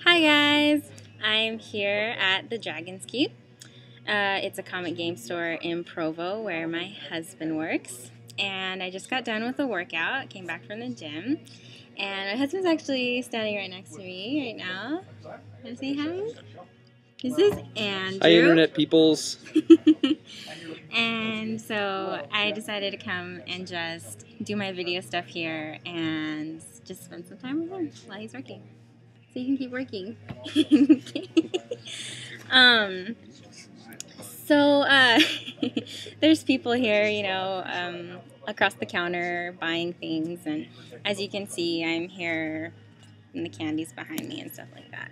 Hi guys! I'm here at the Dragon's Keep. It's a comic game store in Provo where my husband works. And I just got done with a workout, came back from the gym. And my husband's actually standing right next to me right now. Want to say hi? This is Andrew. Hi internet peoples. And so I decided to come and just do my video stuff here and just spend some time with him while he's working. So you can keep working. um, so there's people here, across the counter buying things, and as you can see, I'm here and the candy's behind me and stuff like that.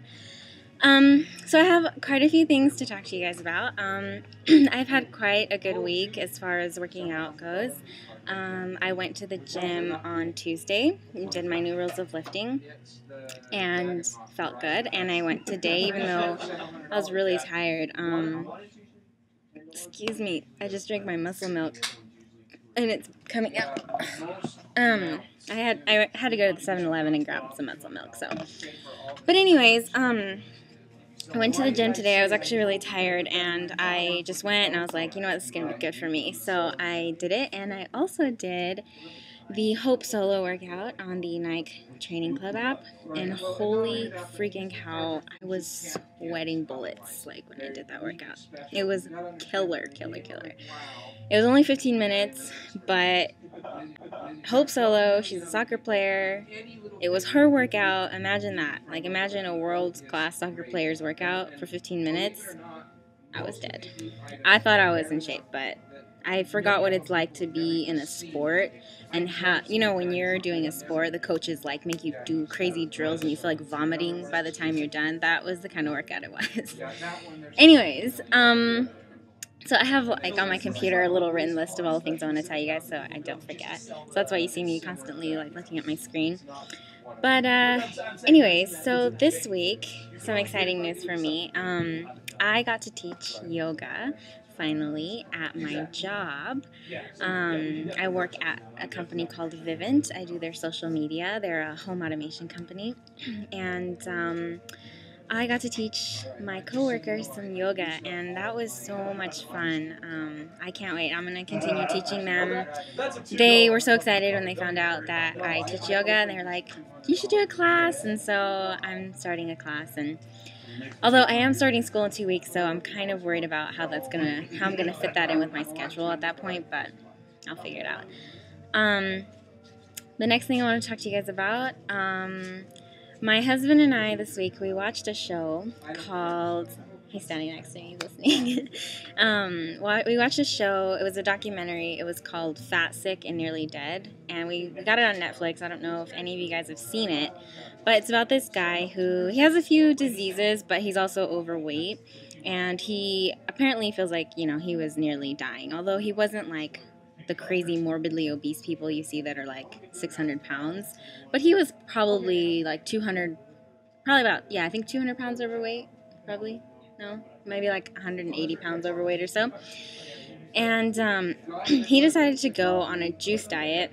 So I have quite a few things to talk to you guys about. I've had quite a good week as far as working out goes. I went to the gym on Tuesday, did my new rules of lifting, and felt good. And I went today, even though I was really tired. Excuse me, I just drank my muscle milk, and it's coming out. I had to go to the 7-Eleven and grab some muscle milk. So, but anyways, I went to the gym today. I was actually really tired, and I just went, and I was like, you know what, this is going to be good for me. So I did it, and I also did the Hope Solo workout on the Nike Training Club app, and holy freaking cow, I was sweating bullets, like, when I did that workout. It was killer. It was only 15 minutes, but Hope Solo, she's a soccer player. It was her workout. Imagine that. Like, imagine a world-class soccer player's workout for 15 minutes. I was dead. I thought I was in shape, but I forgot what it's like to be in a sport and how, when you're doing a sport, the coaches like make you do crazy drills and you feel like vomiting by the time you're done. That was the kind of workout it was. Anyways, so I have, like, on my computer a little written list of all the things I want to tell you guys so I don't forget. So that's why you see me constantly, like, looking at my screen. But anyways, so this week, some exciting news for me. I got to teach yoga finally at my job. I work at a company called Vivint. I do their social media. They're a home automation company. And I got to teach my coworkers some yoga, and that was so much fun. I can't wait. I'm going to continue teaching them. They were so excited when they found out that I teach yoga, and they were like, you should do a class. And so I'm starting a class, and although I am starting school in 2 weeks, so I'm kind of worried about how I'm gonna fit that in with my schedule at that point, but I'll figure it out. The next thing I want to talk to you guys about, my husband and I this week, we watched a show called, he's standing next to me, listening. We watched a show, it was a documentary, it was called Fat, Sick, and Nearly Dead, and we got it on Netflix. I don't know if any of you guys have seen it, but it's about this guy he has a few diseases, but he's also overweight, and he apparently feels like, he was nearly dying, although he wasn't like the crazy morbidly obese people you see that are like 600 pounds, but he was probably like 200 pounds overweight, probably, no, maybe like 180 pounds overweight or so, and he decided to go on a juice diet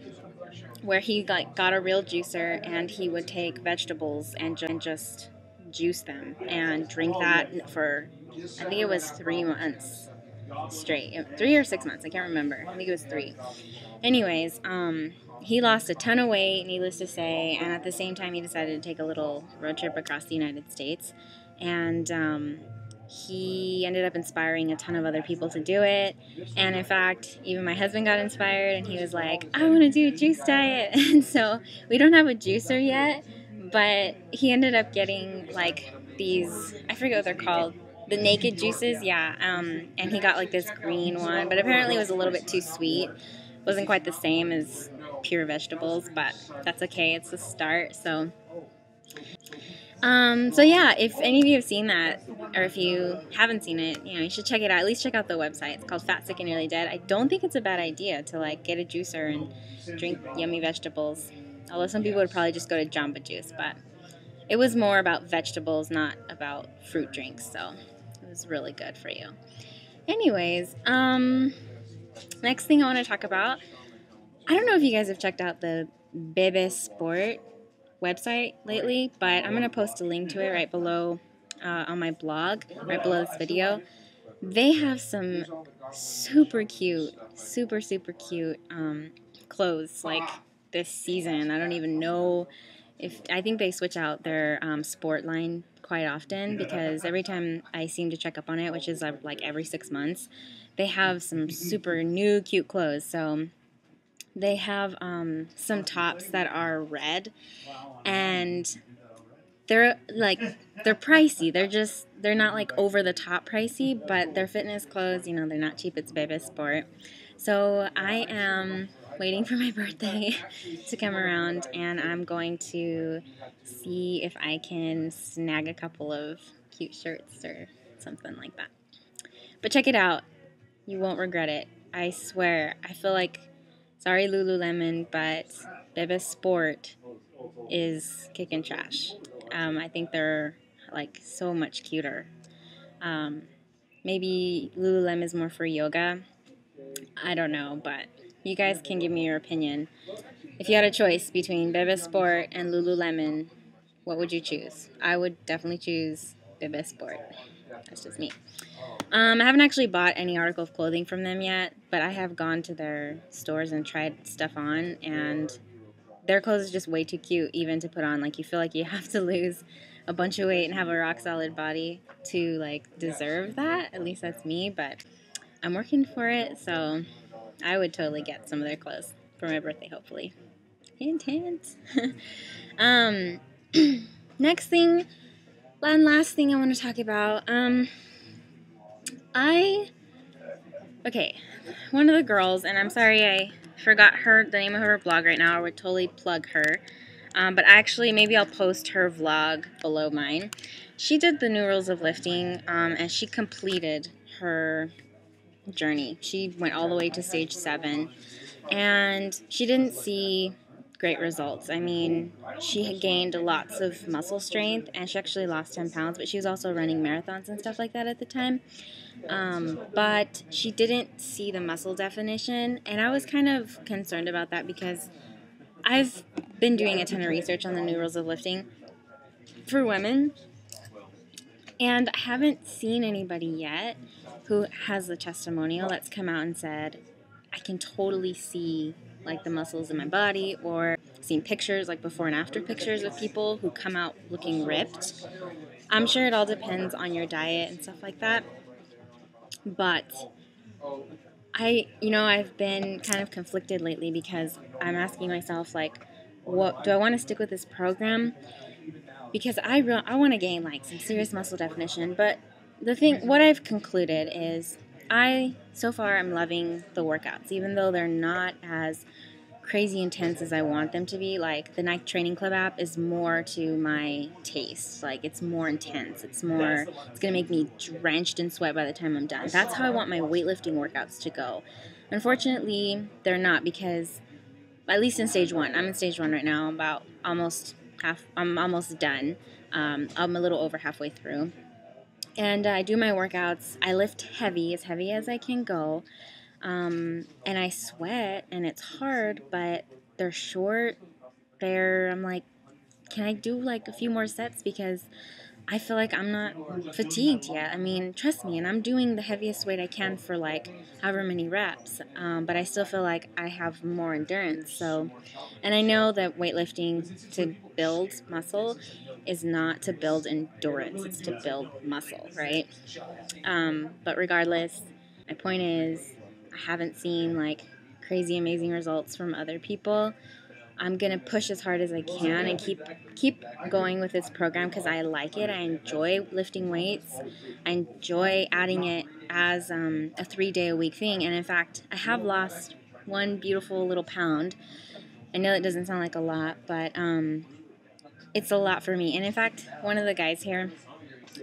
where he got a real juicer, and he would take vegetables and just juice them and drink that for, I think it was 3 months straight. 3 or 6 months, I can't remember. I think it was 3. Anyways, he lost a ton of weight, needless to say, and at the same time he decided to take a little road trip across the United States, and he ended up inspiring a ton of other people to do it. And in fact, even my husband got inspired, and he was like, I want to do a juice diet. And so we don't have a juicer yet, but he ended up getting like these, I forget what they're called, the naked juices, yeah, and he got like this green one, but apparently it was a little bit too sweet. Wasn't quite the same as pure vegetables, but that's okay, it's the start. So yeah, if any of you have seen that, or if you haven't seen it, you should check it out. At least check out the website. It's called Fat, Sick, and Nearly Dead. I don't think it's a bad idea to like get a juicer and drink yummy vegetables, although some people would probably just go to Jamba Juice, but it was more about vegetables, not about fruit drinks, so it was really good for you. Anyways, next thing I want to talk about, I don't know if you guys have checked out the Bebe Sport website lately, but I'm going to post a link to it right below on my blog, right below this video. They have some super cute, super cute clothes like this season. I don't even know if, I think they switch out their sport line quite often, because every time I seem to check up on it, which is like every 6 months, they have some super new cute clothes. So they have some tops that are red, and they're pricey. They're not like over the top pricey, but they're fitness clothes. You know, they're not cheap. It's Baby Sport. So I am waiting for my birthday to come around, and I'm going to see if I can snag a couple of cute shirts or something like that. But check it out. You won't regret it. I swear. I feel like, sorry Lululemon, but Baby Sport is kicking trash. I think they're like so much cuter. Maybe Lululemon is more for yoga. I don't know, but you guys can give me your opinion. If you had a choice between Baby Sport and Lululemon, what would you choose? I would definitely choose Baby Sport. That's just me. I haven't actually bought any article of clothing from them yet, but I have gone to their stores and tried stuff on, and their clothes is just way too cute even to put on. Like, you feel like you have to lose a bunch of weight and have a rock solid body to like deserve that. At least that's me, but I'm working for it, so I would totally get some of their clothes for my birthday, hopefully. Hint, hint. Next thing, and last thing I want to talk about, okay, one of the girls, and I'm sorry I forgot the name of her blog right now. I would totally plug her. But actually, maybe I'll post her vlog below mine. She did the new rules of lifting, and she completed her journey. She went all the way to stage 7, and she didn't see great results. I mean, she had gained lots of muscle strength, and she actually lost 10 pounds, but she was also running marathons and stuff like that at the time. But she didn't see the muscle definition, and I was kind of concerned about that because I've been doing a ton of research on the new rules of lifting for women, and I haven't seen anybody yet who has the testimonial that's come out and said, I can totally see like the muscles in my body, or seen pictures, like before and after pictures of people who come out looking ripped. I'm sure it all depends on your diet and stuff like that, but I've been kind of conflicted lately because I'm asking myself, like, what do I want to stick with this program? Because I want to gain like some serious muscle definition, but what I've concluded is so far I'm loving the workouts, even though they're not as crazy intense as I want them to be. Like, the Nike Training Club app is more to my taste. Like, it's more intense. It's going to make me drenched in sweat by the time I'm done. That's how I want my weightlifting workouts to go. Unfortunately, they're not, because at least in stage 1, I'm in stage 1 right now, I'm almost done. I'm a little over halfway through. And I do my workouts. I lift heavy as I can go. And I sweat, and it's hard, but they're short. I'm like, can I do like a few more sets, because I feel like I'm not fatigued yet. I mean, trust me, and I'm doing the heaviest weight I can for like however many reps, but I still feel like I have more endurance. So, and I know that weightlifting to build muscle is not to build endurance, it's to build muscle, right? But regardless, my point is, I haven't seen like crazy amazing results from other people. I'm going to push as hard as I can and keep going with this program because I like it. I enjoy lifting weights. I enjoy adding it as a 3-day-a-week thing. And in fact, I have lost 1 beautiful little pound. I know it doesn't sound like a lot, but it's a lot for me. And in fact, one of the guys here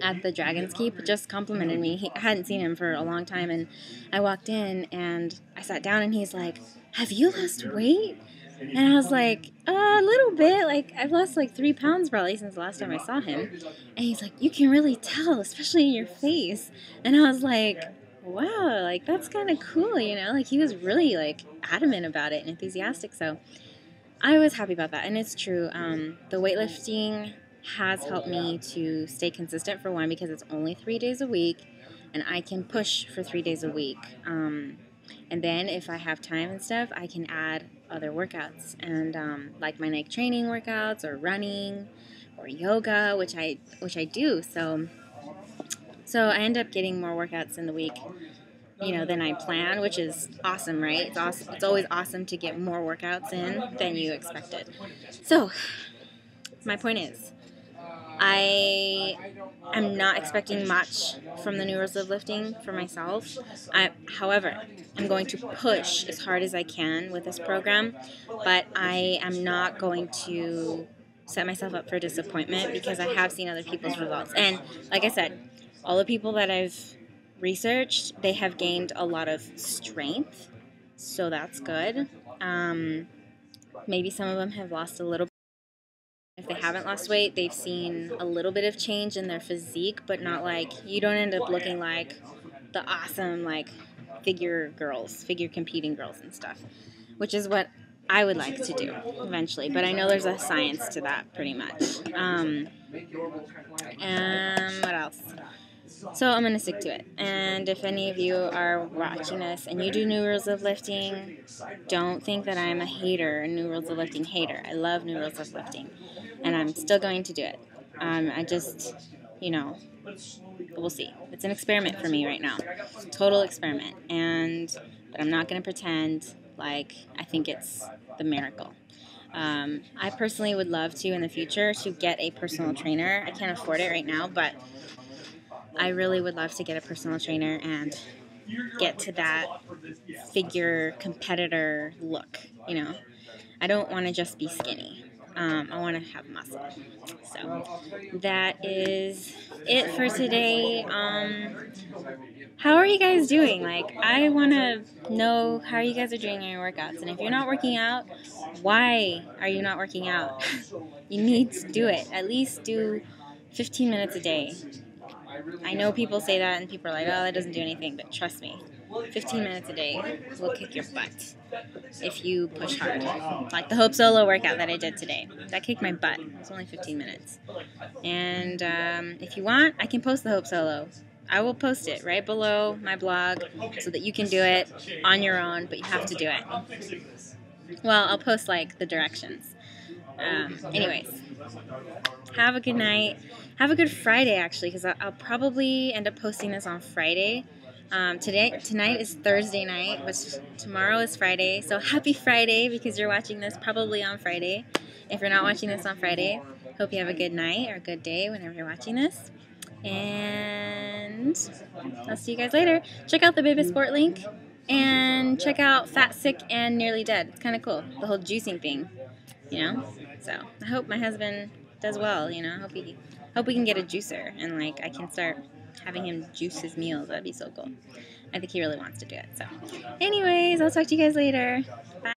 at the Dragon's Keep just complimented me. I hadn't seen him for a long time, and I walked in and I sat down, and he's like, have you lost weight? And I was like, a little bit. Like, I've lost like 3 pounds probably since the last time I saw him. And he's like, you can really tell, especially in your face. And I was like, wow, like, that's kind of cool, you know? Like, he was really like adamant about it and enthusiastic. So I was happy about that, and it's true. The weightlifting has helped me to stay consistent, for one, because it's only 3 days a week, and I can push for 3 days a week. And then if I have time and stuff, I can add other workouts, and like my Nike training workouts, or running, or yoga, which I do. So I end up getting more workouts in the week, than I plan, which is awesome, right? It's awesome. It's always awesome to get more workouts in than you expected. So, my point is, I am not expecting much from the New Rules of Lifting for myself. However, I'm going to push as hard as I can with this program, but I am not going to set myself up for disappointment, because I have seen other people's results. And like I said, all the people that I've researched, they have gained a lot of strength, so that's good. Maybe some of them have lost a little. If they haven't lost weight, they've seen a little bit of change in their physique, but not like, you don't end up looking like the awesome, like, figure competing girls and stuff, which is what I would like to do eventually. But I know there's a science to that, pretty much. And what else? So I'm going to stick to it. And if any of you are watching this and you do New Rules of Lifting, don't think that I'm a hater, a New Rules of Lifting hater. I love New Rules of Lifting, and I'm still going to do it. I just, we'll see. It's an experiment for me right now. Total experiment. But I'm not going to pretend like I think it's the miracle. I personally would love to, in the future, to get a personal trainer. I can't afford it right now, but I really would love to get a personal trainer and get to that figure competitor look, I don't want to just be skinny. I want to have muscle. So that is it for today. How are you guys doing? Like, I want to know how you guys are doing in your workouts. And if you're not working out, why are you not working out? You need to do it. At least do 15 minutes a day. I know people say that, and people are like, oh, that doesn't do anything, but trust me, 15 minutes a day will kick your butt if you push hard. Like the Hope Solo workout that I did today. That kicked my butt. It was only 15 minutes. And if you want, I can post the Hope Solo. I will post it right below my blog so that you can do it on your own, but you have to do it. Well, I'll post, like, the directions. Anyways, have a good night. Have a good Friday, actually, because I'll probably end up posting this on Friday. Tonight is Thursday night, but tomorrow is Friday. So happy Friday, because you're watching this probably on Friday. If you're not watching this on Friday, hope you have a good night or a good day whenever you're watching this. And I'll see you guys later. Check out the Baby Sport link, and check out Fat, Sick, and Nearly Dead. It's kind of cool, the whole juicing thing, So I hope my husband does well, hope we can get a juicer, and like I can start having him juice his meals. That'd be so cool. I think he really wants to do it. So anyways, I'll talk to you guys later. Bye.